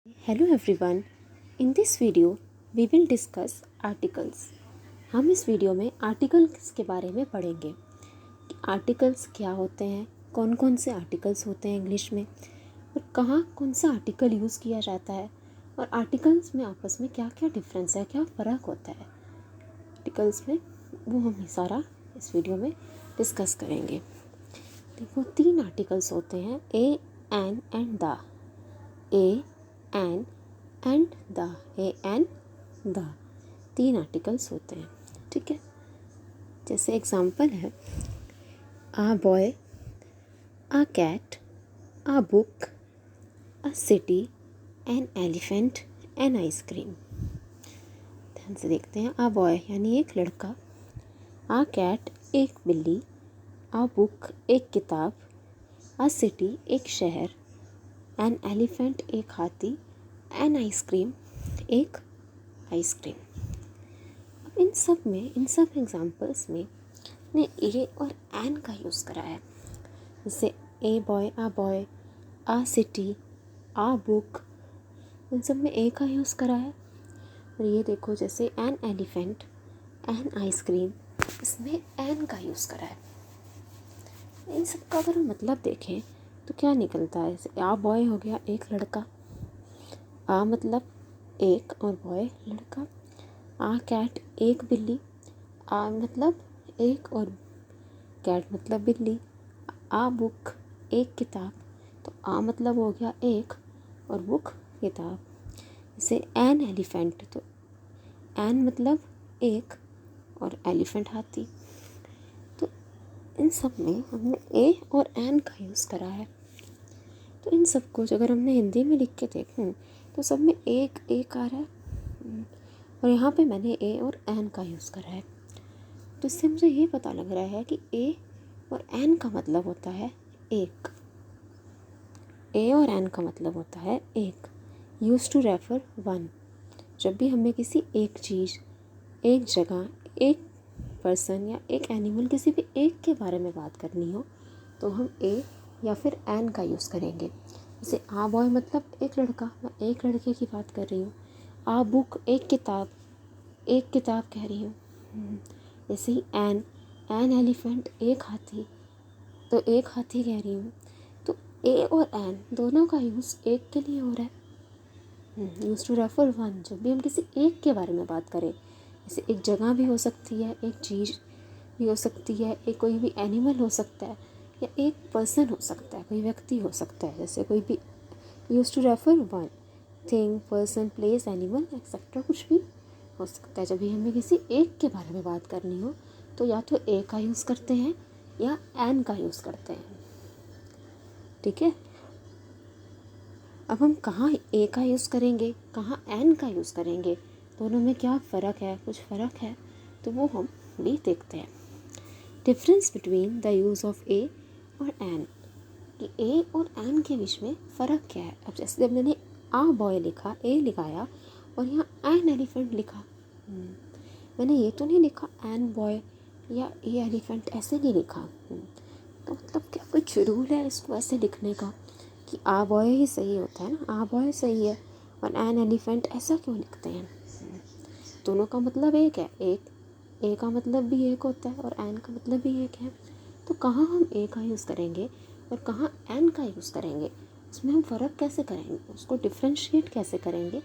Hello everyone. In this video we will discuss articles. हम इस video में articles के बारे में पढ़ेंगे कि आर्टिकल्स क्या होते हैं, कौन कौन से आर्टिकल्स होते हैं इंग्लिश में और कहाँ कौन सा आर्टिकल यूज़ किया जाता है और आर्टिकल्स में आपस में क्या क्या डिफरेंस है, क्या फ़र्क होता है आर्टिकल्स में, वो हम सारा इस वीडियो में डिस्कस करेंगे। देखो 3 आर्टिकल्स होते हैं, a, an and the. A, an and the, a an the, 3 articles होते हैं। ठीक है, जैसे एग्जाम्पल है a boy, a cat, a book, a city, an elephant, an ice cream. ध्यान से देखते हैं। आ बॉय यानी एक लड़का, आ कैट एक बिल्ली, आ बुक एक किताब, आ सिटी एक शहर, एन एलिफेंट एक हाथी, एन आइसक्रीम एक आइसक्रीम। अब इन सब एग्जाम्पल्स में ने ए और एन का यूज़ करा है। जैसे a boy, a boy, a city, a book, इन सब में ए का यूज़ करा है। और ये देखो जैसे एन एलिफेंट, एन आइसक्रीम, इसमें एन का यूज़ करा है। इन सब का अगर मतलब देखें तो क्या निकलता है। जैसे आ बॉय हो गया एक लड़का, आ मतलब एक और बॉय लड़का। आ कैट एक बिल्ली, आ मतलब एक और कैट मतलब बिल्ली। आ बुक एक किताब, तो आ मतलब हो गया एक और बुक किताब। जैसे एन एलिफेंट, तो एन मतलब एक और एलिफेंट हाथी। तो इन सब में हमने ए और एन का यूज़ करा है। तो इन सब को अगर हमने हिंदी में लिख के देखें तो सब में एक एक आ रहा है और यहाँ पे मैंने ए और एन का यूज़ करा है। तो इससे मुझे ये पता लग रहा है कि ए और एन का मतलब होता है एक। ए और एन का मतलब होता है एक। Use to refer one. जब भी हमें किसी एक चीज़, एक जगह, एक पर्सन या एक एनिमल, किसी भी एक के बारे में बात करनी हो तो हम ए या फिर एन का यूज़ करेंगे। जैसे आ बॉय मतलब एक लड़का, मैं एक लड़के की बात कर रही हूँ। आ बुक एक किताब कह रही हूँ। जैसे ही एन एलिफेंट एक हाथी, तो एक हाथी कह रही हूँ। तो ए और एन दोनों का यूज़ एक के लिए हो रहा है। Use to refer one. जब भी हम किसी एक के बारे में बात करें, जैसे एक जगह भी हो सकती है, एक चीज़ भी हो सकती है, एक कोई भी एनिमल हो सकता है या एक पर्सन हो सकता है, कोई व्यक्ति हो सकता है। जैसे कोई भी use to refer one thing, person, place, animal etcetera कुछ भी हो सकता है। जब भी हमें किसी एक के बारे में बात करनी हो तो या तो ए का यूज़ करते हैं या एन का यूज़ करते हैं। ठीक है, अब हम कहाँ ए का यूज़ करेंगे, कहाँ एन का यूज़ करेंगे, दोनों में क्या फ़र्क है, कुछ फ़र्क है तो वो हम भी देखते हैं। Difference between the use of a और एन, कि ए और एन के बीच में फ़र्क क्या है। अब जैसे जब मैंने आ बॉय लिखा, ए लिखाया और यहाँ एन एलिफेंट लिखा, मैंने ये तो नहीं लिखा एन बॉय या ए एलिफेंट, ऐसे नहीं लिखा। तो मतलब क्या कुछ रूल है इसको ऐसे लिखने का कि आ बॉय ही सही होता है ना, आ बॉय सही है और एन एलिफेंट ऐसा क्यों लिखते हैं। दोनों का मतलब एक है, एक ए का मतलब भी एक होता है और एन का मतलब भी एक है। तो कहाँ हम ए का यूज़ करेंगे और कहाँ एन का यूज़ करेंगे, उसमें हम फ़र्क कैसे करेंगे, उसको डिफ्रेंशिएट कैसे करेंगे,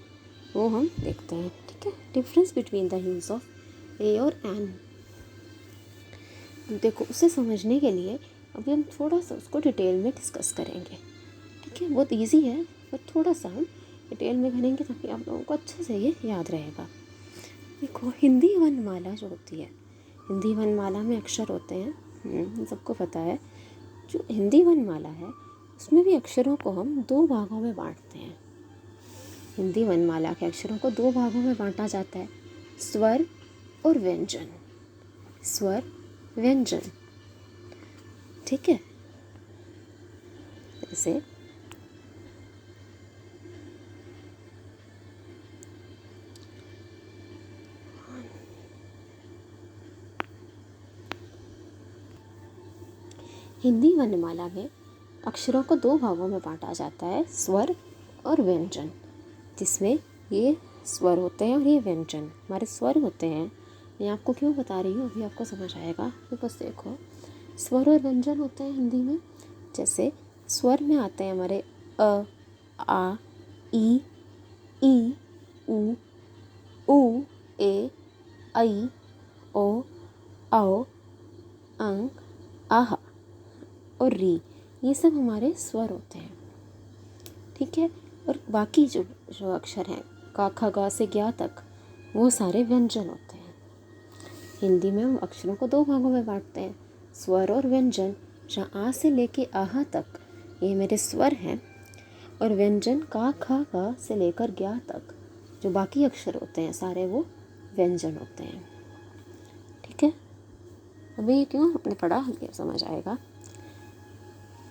वो हम देखते हैं। ठीक है, difference between the use of a और एन। देखो उसे समझने के लिए अभी हम थोड़ा सा उसको डिटेल में डिस्कस करेंगे। ठीक है, बहुत इजी है पर थोड़ा सा हम डिटेल में करेंगे ताकि आप लोगों को अच्छे से ये याद रहेगा। देखो हिंदी वर्णमाला जो होती है, हिंदी वर्णमाला में अक्षर होते हैं, सबको पता है। जो हिंदी वर्णमाला है उसमें भी अक्षरों को हम 2 भागों में बांटते हैं। हिंदी वर्णमाला के अक्षरों को 2 भागों में बांटा जाता है, स्वर और व्यंजन। स्वर, व्यंजन। ठीक है, जैसे हिंदी वर्णमाला में अक्षरों को 2 भागों में बांटा जाता है, स्वर और व्यंजन। जिसमें ये स्वर होते हैं और ये व्यंजन हमारे स्वर होते हैं। मैं आपको क्यों बता रही हूँ अभी आपको समझ आएगा। तो बस देखो, स्वर और व्यंजन होते हैं हिंदी में। जैसे स्वर में आते हैं हमारे अ, आ, ई, ऊ, ऊ, ए, ऐ, ओ, औ, अंग, आह और री। ये सब हमारे स्वर होते हैं, ठीक है। और बाकी जो जो अक्षर हैं का, ख, ग से ज्ञ तक, वो सारे व्यंजन होते हैं। हिंदी में हम अक्षरों को दो भागों में बांटते हैं, स्वर और व्यंजन। जहाँ आ से लेके आह तक ये मेरे स्वर हैं, और व्यंजन का, ख, ग से लेकर ज्ञ तक जो बाकी अक्षर होते हैं सारे वो व्यंजन होते हैं, ठीक है। अभी क्यों आपने पढ़ा, ये समझ आएगा।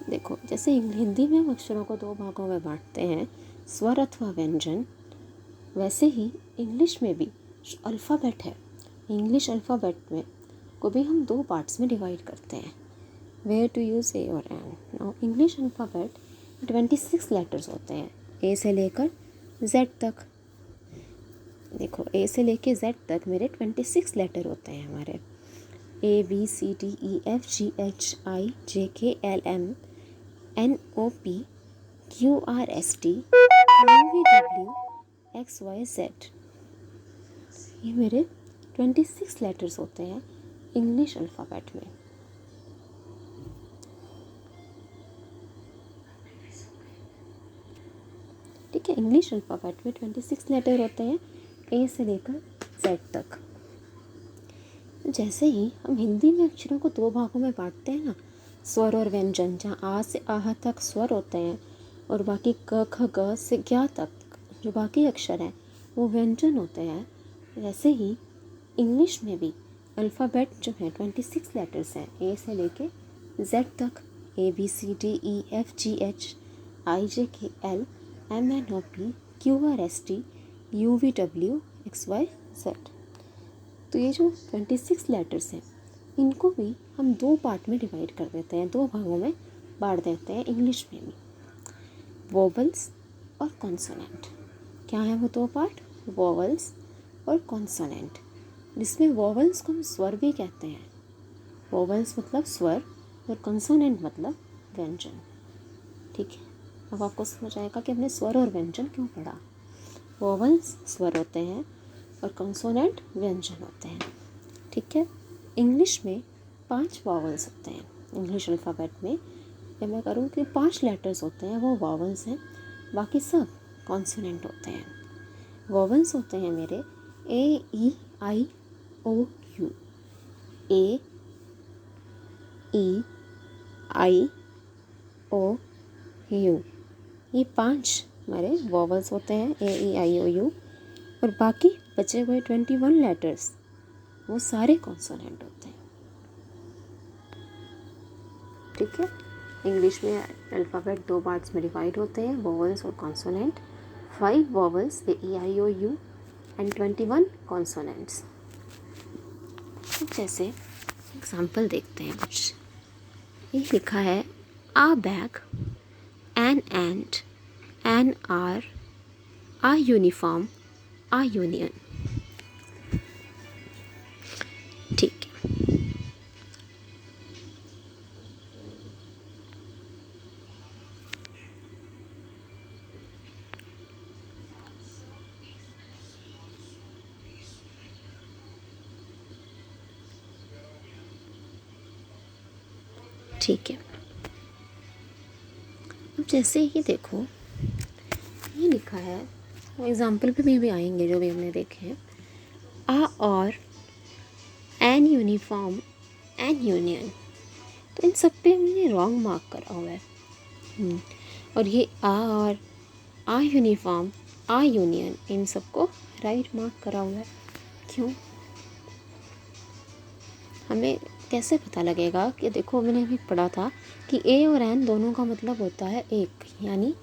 देखो, जैसे हिंदी में हम अक्षरों को दो भागों में बांटते हैं, स्वर अथवा व्यंजन, वैसे ही इंग्लिश में भी जो अल्फ़ाबेट है, इंग्लिश अल्फ़ाबेट में को भी हम दो पार्ट्स में डिवाइड करते हैं, वेयर टू यूज़ ए और an. Now English alphabet 26 letters होते हैं, ए से लेकर जेड तक। देखो, ए से लेकर जेड तक मेरे 26 लेटर होते हैं हमारे। A, B, C, D, E, F, G, H, I, J, K, L, M, N, O, P, Q, R, S, T, U, V, W, X, Y, Z. ये मेरे 26 लेटर्स होते हैं इंग्लिश अल्फ़ाबेट में। ठीक है, इंग्लिश अल्फ़ाबेट में 26 letter होते हैं ए से लेकर जेड तक। जैसे ही हम हिंदी में अक्षरों को दो भागों में बांटते हैं ना, स्वर और व्यंजन, जहाँ आ से आह तक स्वर होते हैं और बाकी क, ख, ग से ज्ञ तक जो बाकी अक्षर हैं वो व्यंजन होते हैं, वैसे ही इंग्लिश में भी अल्फ़ाबेट जो है 26 लेटर्स हैं ए से लेके जेड तक, A, B, C, D, E, F, G, H, I, J, K, L, M, N, O, P, Q, R, S, T, U, V, W, X, Y, Z. तो ये जो 26 लेटर्स हैं इनको भी हम दो पार्ट में डिवाइड कर देते हैं, दो भागों में बांट देते हैं इंग्लिश में भी, वोवल्स और कॉन्सोनेंट। क्या है वो दो पार्ट? वोवल्स और कॉन्सोनेंट, जिसमें वोवल्स को हम स्वर भी कहते हैं। वोवल्स मतलब स्वर और कॉन्सोनेंट मतलब व्यंजन, ठीक है। अब आपको समझ आएगा कि हमने स्वर और व्यंजन क्यों पढ़ा। वोवल्स स्वर होते हैं और कॉन्सोनेंट व्यंजन होते हैं, ठीक है। इंग्लिश में 5 वोवल्स होते हैं। इंग्लिश अल्फ़ाबेट में जब मैं करूँ कि 5 लेटर्स होते हैं वो वोवल्स हैं, बाकी सब कॉन्सोनेंट होते हैं। वोवल्स होते हैं मेरे ए, E, I, O, U. A, E, I, O, you, ये 5 हमारे वोवल्स होते हैं, ए, ई, आई, ओ, यू। और बाकी बचे हुए 21 लेटर्स वो सारे कॉन्सोनेंट होते हैं, ठीक है। इंग्लिश में अल्फ़ाबेट दो पार्ट्स में डिवाइड होते हैं, वोवल्स और consonant. 5 vowels, A, E, I, O, U and 21 consonants. जैसे एग्जाम्पल देखते हैं कुछ। ये लिखा है a bag, an end, an hour, a uniform, a union, ठीक है। ठीक है, अब जैसे ये देखो, ये लिखा है, एग्जाम्पल पे भी आएंगे जो भी हमने देखे हैं। आ और, एन यूनिफॉर्म, एन यूनियन, तो इन सब पे हमने रॉन्ग मार्क करा हुआ है। और ये आ और, आ यूनिफॉर्म, आ यूनियन, इन सबको राइट मार्क करा हुआ है। क्यों? हमें कैसे पता लगेगा कि देखो, मैंने अभी पढ़ा था कि ए और एन दोनों का मतलब होता है एक, यानी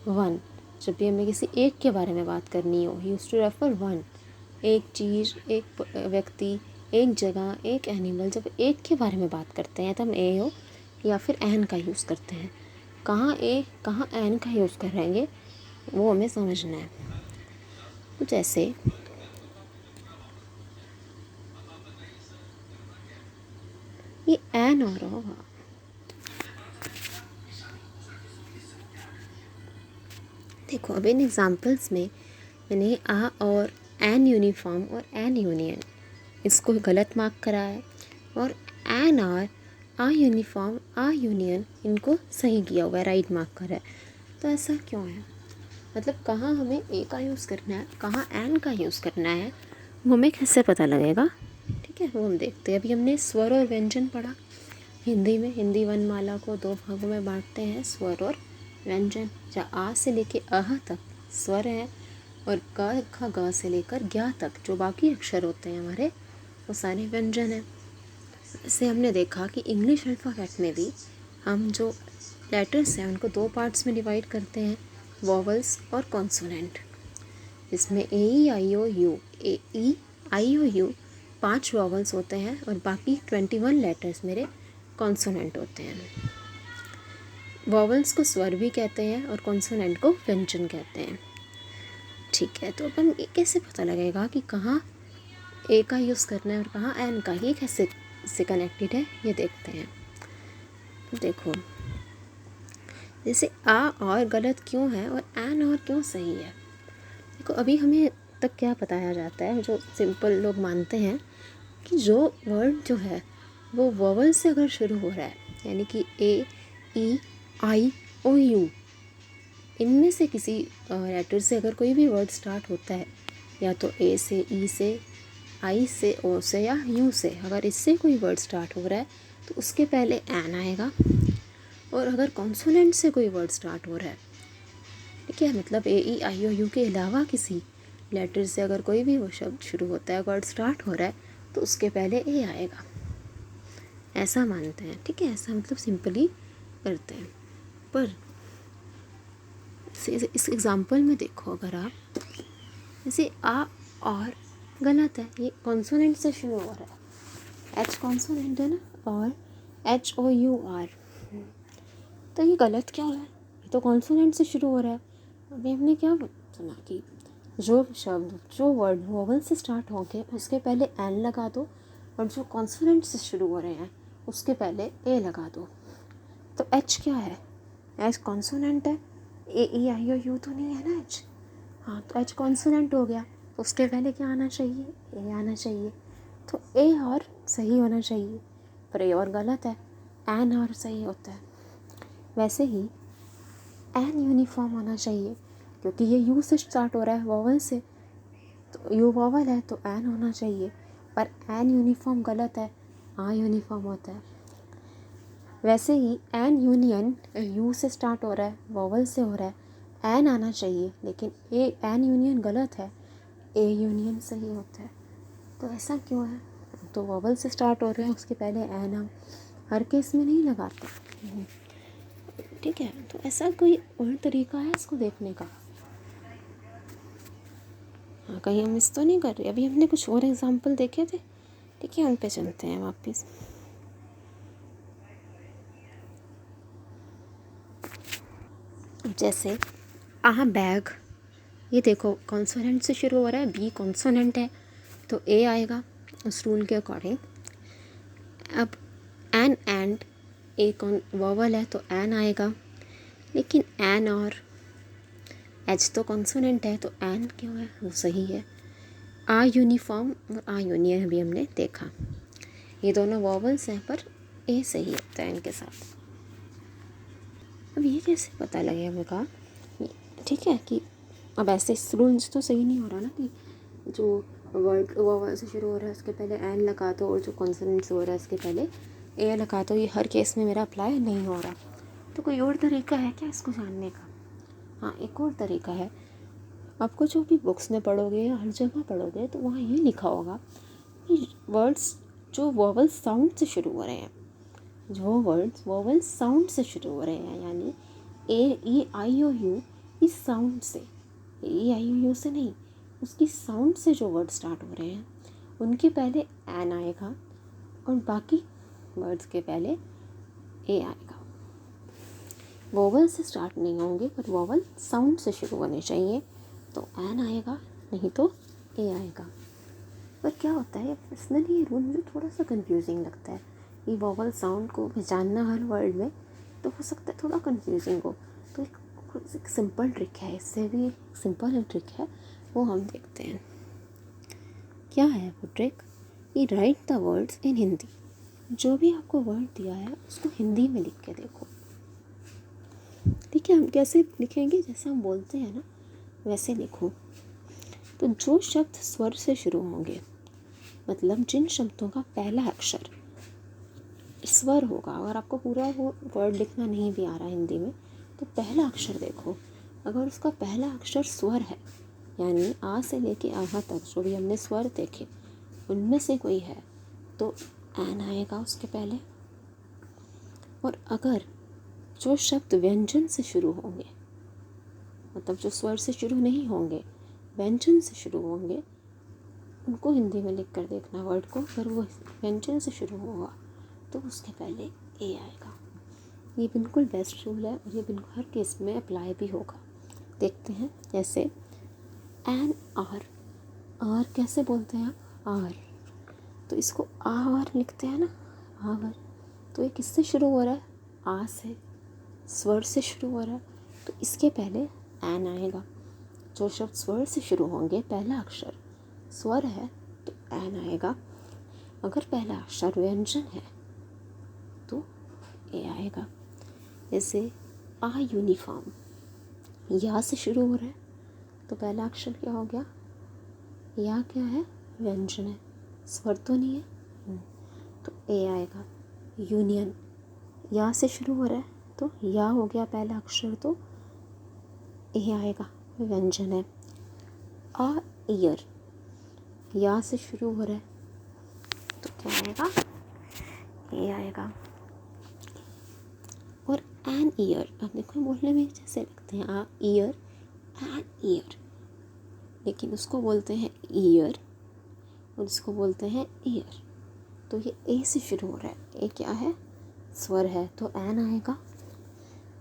1। जब भी हमें किसी एक के बारे में बात करनी हो, यूज टू रेफर 1, एक चीज़, एक व्यक्ति, एक जगह, एक एनिमल, जब एक के बारे में बात करते हैं तो हम ए हो या फिर एन का यूज़ करते हैं। कहाँ ए कहाँ एन का यूज़ करेंगे वो हमें समझना है। जैसे ये एन और होगा, देखो अब इन एग्जांपल्स में मैंने आ और एन यूनिफॉर्म और एन यूनियन इसको गलत मार्क करा है, और N hour a uniform a union इनको सही किया हुआ है, राइट मार्क करा है। तो ऐसा क्यों है? मतलब कहाँ हमें ए का यूज़ करना है, कहाँ एन का यूज़ करना है, वो हमें कैसे पता लगेगा? ठीक है, वो हम देखते हैं। अभी हमने स्वर और व्यंजन पढ़ा हिंदी में। हिंदी वर्णमाला को दो भागों में बांटते हैं, स्वर और व्यंजन। जहाँ आ से लेके अह तक स्वर है, और क ख ग से लेकर ज्ञ तक जो बाकी अक्षर होते हैं हमारे, वो सारे व्यंजन हैं। इससे हमने देखा कि इंग्लिश अल्फ़ाबेट में भी हम जो लेटर्स हैं उनको दो पार्ट्स में डिवाइड करते हैं, वॉवल्स और कॉन्सोनेंट। इसमें A E I O U, A E I O U 5 vowels होते हैं, और बाकी 21 लेटर्स मेरे कॉन्सोनेंट होते हैं। वॉवल्स को स्वर भी कहते हैं और कॉन्सोनेंट को व्यंजन कहते हैं। ठीक है, तो अब हम ये कैसे पता लगेगा कि कहाँ ए का यूज़ करना है और कहाँ एन का, ये कैसे इससे कनेक्टेड है ये देखते हैं। देखो जैसे आ और गलत क्यों है और एन और क्यों सही है। देखो अभी हमें तक क्या बताया जाता है, जो सिंपल लोग मानते हैं कि जो वर्ड जो है वो वोवल से अगर शुरू हो रहा है, यानी कि ए ई आई ओ यू, इनमें से किसी लेटर से अगर कोई भी वर्ड स्टार्ट होता है, या तो ए से, ई से, आई से, ओ से या यू से, अगर इससे कोई वर्ड स्टार्ट हो रहा है तो उसके पहले एन आएगा। और अगर कॉन्सोनेंट से कोई वर्ड स्टार्ट हो रहा है, ठीक है, मतलब ए ई आई ओ यू के अलावा किसी लेटर से अगर कोई भी वो शब्द शुरू होता है, वर्ड स्टार्ट हो रहा है, तो उसके पहले ए आएगा। ऐसा मानते हैं, ठीक है, ऐसा मतलब सिंपली करते हैं। पर इस एग्ज़ाम्पल में देखो, अगर आप जैसे आ और गलत है, ये कॉन्सोनेंट से शुरू हो रहा है, एच कॉन्सोनेंट है ना, और एच ओ यू आर, तो ये गलत क्यों है? ये तो कॉन्सोनेंट से शुरू हो रहा है। अभी हमने क्या सुना कि जो शब्द, जो वर्ड वोवल से स्टार्ट होंगे उसके पहले एन लगा दो, और जो कॉन्सोनेंट से शुरू हो रहे हैं उसके पहले ए लगा दो। तो एच क्या है? एच कॉन्सोनेंट है, ए ई आई ओ यू तो नहीं है ना एच। हाँ, तो एच कॉन्सोनेंट हो गया, तो उसके पहले क्या आना चाहिए? ए आना चाहिए। तो ए और सही होना चाहिए, पर ए और गलत है, एन और सही होता है। वैसे ही एन यूनिफॉर्म होना चाहिए, क्योंकि ये यू से स्टार्ट हो रहा है, वॉवल से, तो यू वॉवल है तो एन होना चाहिए, पर एन यूनिफॉर्म गलत है, आ यूनिफॉर्म होता है। वैसे ही एन यूनियन यू से स्टार्ट हो रहा है, वॉवल से हो रहा है, एन आना चाहिए, लेकिन ए एन यूनियन गलत है, ए यूनियन सही होता है। तो ऐसा क्यों है? तो वॉवल से स्टार्ट हो रहे हैं, उसके पहले एन हम हर केस में नहीं लगाते, ठीक है। तो ऐसा कोई और तरीका है इसको देखने का? हाँ, कहीं हम मिस तो नहीं कर रहे? अभी हमने कुछ और एग्जाम्पल देखे थे, ठीक है, उन पे चलते हैं वापस। जैसे बैग, ये देखो कॉन्सोनेंट से शुरू हो रहा है, बी कॉन्सोनेंट है तो ए आएगा उस रूल के अकॉर्डिंग। अब एन एंड ए वॉवल है तो एन आएगा, लेकिन एन और एच तो कॉन्सोनेंट है, तो एन क्यों है? वो सही है। आ यूनिफॉर्म और आ यूनियन भी हमने देखा, ये दोनों वॉवल्स हैं, पर ए सही होता है इनके साथ। अब ये कैसे पता लगेगा, ठीक है, कि अब ऐसे रूल्स तो सही नहीं हो रहा ना, कि जो वर्ड वॉवल से शुरू हो रहा है उसके पहले एन लगा दो, और जो कॉन्सोनेंट से हो रहा है उसके पहले ए लगा दो। ये हर केस में मेरा अप्लाई नहीं हो रहा। तो कोई और तरीका है क्या इसको जानने का? हाँ, एक और तरीका है। आपको जो भी बुक्स में पढ़ोगे या हर जगह पढ़ोगे तो वहाँ ये लिखा होगा कि वर्ड्स जो वोवल साउंड से शुरू हो रहे हैं, जो वर्ड्स वोवल साउंड से शुरू हो रहे हैं, यानी ए ई आई ओ यू, इस साउंड से, ए ई आई ओ यू से नहीं, उसकी साउंड से जो वर्ड स्टार्ट हो रहे हैं उनके पहले एन आएगा, और बाकी वर्ड्स के पहले ए आएगा। वोवल से स्टार्ट नहीं होंगे, पर वोवल साउंड से शुरू होने चाहिए, तो एन आएगा, नहीं तो ए आएगा। पर क्या होता है पर्सनली ये रूल मुझे थोड़ा सा कंफ्यूजिंग लगता है। ये वोवल साउंड को पहचानना हर वर्ड में तो हो सकता है थोड़ा कंफ्यूजिंग हो। तो एक सिंपल ट्रिक है, इससे भी एक सिंपल ट्रिक है, वो हम देखते हैं। क्या है वो ट्रिक? ये right the words in Hindi. जो भी आपको वर्ड दिया है उसको हिंदी में लिख के देखो। ठीक है, हम कैसे लिखेंगे? जैसे हम बोलते हैं ना वैसे लिखो। तो जो शब्द स्वर से शुरू होंगे, मतलब जिन शब्दों का पहला अक्षर स्वर होगा, अगर आपको पूरा वो वर्ड लिखना नहीं भी आ रहा हिंदी में तो पहला अक्षर देखो। अगर उसका पहला अक्षर स्वर है, यानी आ से लेके आहा तक जो भी हमने स्वर देखे उनमें से कोई है तो एन आएगा उसके पहले। और अगर जो शब्द व्यंजन से शुरू होंगे, मतलब जो स्वर से शुरू नहीं होंगे व्यंजन से शुरू होंगे, उनको हिंदी में लिख कर देखना वर्ड को। अगर वो व्यंजन से शुरू होगा तो उसके पहले ए आएगा। ये बिल्कुल बेस्ट रूल है और ये बिल्कुल हर केस में अप्लाई भी होगा। देखते हैं जैसे एन आर। आर कैसे बोलते हैं आप? आर। तो इसको आवर लिखते हैं ना, आवर। तो ये किससे शुरू हो रहा है? आ से, स्वर से शुरू हो रहा है, तो इसके पहले एन आएगा। जो शब्द स्वर से शुरू होंगे, पहला अक्षर स्वर है तो एन आएगा। अगर पहला अक्षर व्यंजन है तो ए आएगा। जैसे आ यूनिफॉर्म, या से शुरू हो रहा है तो पहला अक्षर क्या हो गया? या क्या है? व्यंजन है, स्वर तो नहीं है, तो ए आएगा। यूनियन, या से शुरू हो रहा है तो या हो गया पहला अक्षर तो ए आएगा, व्यंजन है। आ ईयर, या से शुरू हो रहा है तो क्या आएगा? ए आएगा। और एन ईयर, अब देखो बोलने में जैसे लगते हैं आ ईयर, एन ईयर, लेकिन उसको बोलते हैं ईयर और इसको बोलते हैं ईयर। तो ये ए से शुरू हो रहा है, ए क्या है? स्वर है तो एन आएगा।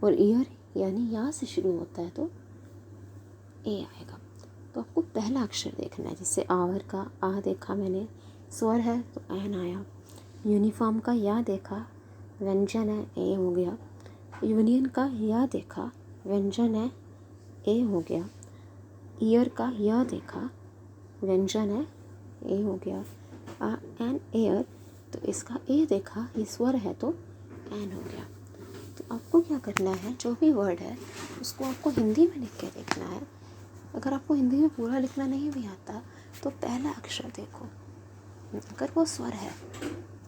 और ईयर यानी या से शुरू होता है तो ए आएगा। तो आपको पहला अक्षर देखना है। जैसे आवर का आ देखा मैंने, स्वर है तो एन आया। यूनिफॉर्म का या देखा, व्यंजन है, ए हो गया। यूनियन का या देखा, व्यंजन है, ए हो गया। ईयर का या देखा, व्यंजन है, ए हो गया। एन एयर, तो इसका ए देखा, ये स्वर है तो एन हो गया। तो आपको क्या करना है, जो भी वर्ड है उसको आपको हिंदी में लिख के देखना है। अगर आपको हिंदी में पूरा लिखना नहीं भी आता तो पहला अक्षर देखो। अगर वो स्वर है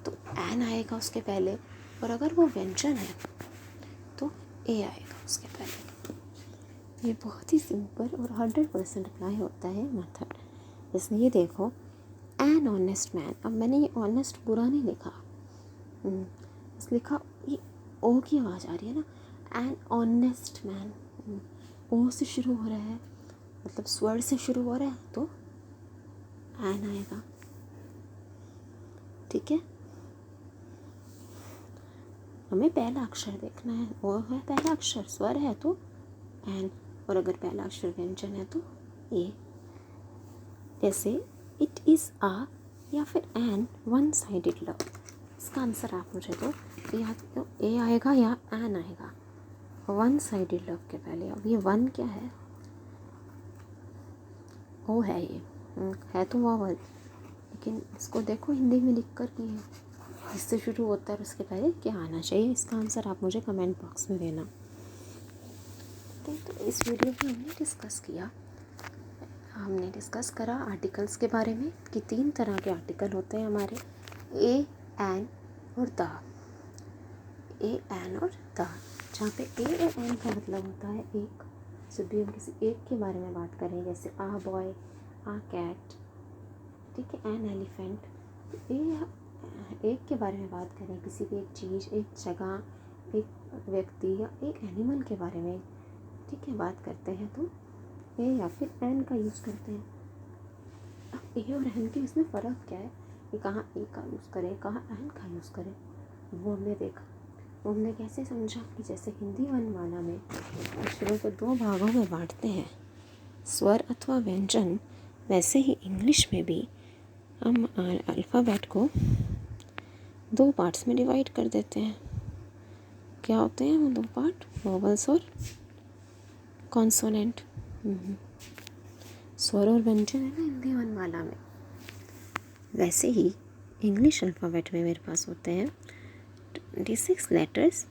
तो एन आएगा उसके पहले, और अगर वो व्यंजन है तो ए आएगा उसके पहले। ये बहुत ही सिंपल और 100% अप्लाई होता है मेथड। जैसे ये देखो, एन ऑनेस्ट मैन। अब मैंने ये ऑनेस्ट पूरा नहीं लिखा, बस लिखा, ये ओ की आवाज़ आ रही है ना, एन ऑनेस्ट मैन। ओ से शुरू हो रहा है, मतलब स्वर से शुरू हो रहा है तो एन आएगा। ठीक है, हमें पहला अक्षर देखना है, ओ है पहला अक्षर, स्वर है तो एन, और अगर पहला अक्षर व्यंजन है तो ए। जैसे इट इज़ आ या फिर एन वन साइडेड लव। इसका आंसर आप मुझे दो, या तो ए आएगा या एन आएगा। वन साइडेड लव के पहले, अब ये वन क्या है? ओ है, ये है तो वॉवल, लेकिन इसको देखो हिंदी में लिख कर कि इससे शुरू होता है और उसके पहले क्या आना चाहिए। इसका आंसर आप मुझे कमेंट बॉक्स में देना। तो इस वीडियो में हमने डिस्कस करा आर्टिकल्स के बारे में कि 3 तरह के आर्टिकल होते हैं हमारे, ए, एन और द। ए, एन और द, जहाँ पे ए और एन का मतलब होता है एक। जब भी हम किसी एक के बारे में बात करें, जैसे आ बॉय, आ कैट, ठीक है, एन एलिफेंट। ए एक के बारे में बात करें, किसी भी एक चीज़, एक जगह, एक व्यक्ति या एक एनिमल के बारे में, ठीक है, बात करते हैं तो ए या फिर एन का यूज़ करते हैं। अब ए और एन के इसमें फ़र्क क्या है कि कहाँ ए का यूज़ करें, कहाँ एन का यूज़ करें, वो हमने देखा। वो हमने कैसे समझा कि जैसे हिंदी वर्णमाला में अक्षरों को 2 भागों में बांटते हैं, स्वर अथवा व्यंजन वैसे ही इंग्लिश में भी हम अल्फ़ाबेट को 2 पार्ट्स में डिवाइड कर देते हैं। क्या होते हैं वो 2 पार्ट? वोवल्स और कॉन्सोनेंट। स्वर और व्यंजन है ना हिंदी वर्णमाला में। वैसे ही इंग्लिश अल्फ़ाबेट में मेरे पास होते हैं 26 लेटर्स,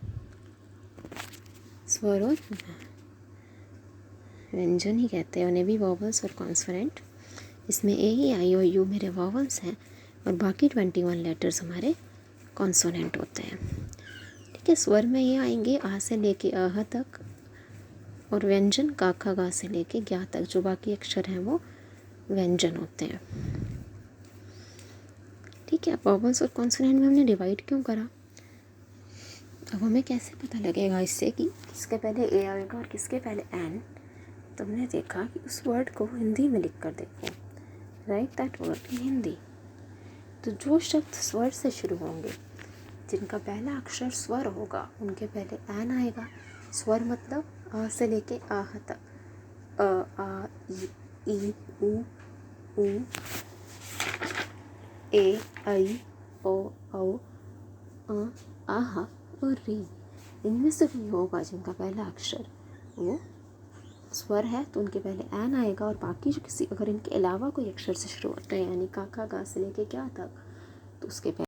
स्वर और व्यंजन ही कहते हैं उन्हें भी, वोवल्स और कॉन्सोनेंट। इसमें A E I O you मेरे वोवल्स हैं और बाकी 21 लेटर्स हमारे कॉन्सोनेंट होते हैं। ठीक है, स्वर में ये आएंगे आ से लेके अह तक, और व्यंजन का ख गा से लेके ज्ञा तक। जो बाकी अक्षर हैं वो व्यंजन होते हैं। ठीक है, वोवल्स और कॉन्सोनेंट में हमने डिवाइड क्यों करा? अब हमें कैसे पता लगेगा इससे कि किसके पहले ए आएगा और किसके पहले एन? तो हमने देखा कि उस वर्ड को हिंदी में लिख कर देखो, right that word in Hindi. तो जो शब्द स्वर से शुरू होंगे, जिनका पहला अक्षर स्वर होगा, उनके पहले एन आएगा। स्वर मतलब आ से लेके आह तक, अ आ ई उ ए ऐ ओ औ आह और री। इनमें से कोई होगा जिनका पहला अक्षर वो स्वर है तो उनके पहले एन आएगा, और बाकी जो किसी अगर इनके अलावा कोई अक्षर से शुरू होते हैं, यानी का खा गा से लेके क्या तक, तो उसके पहले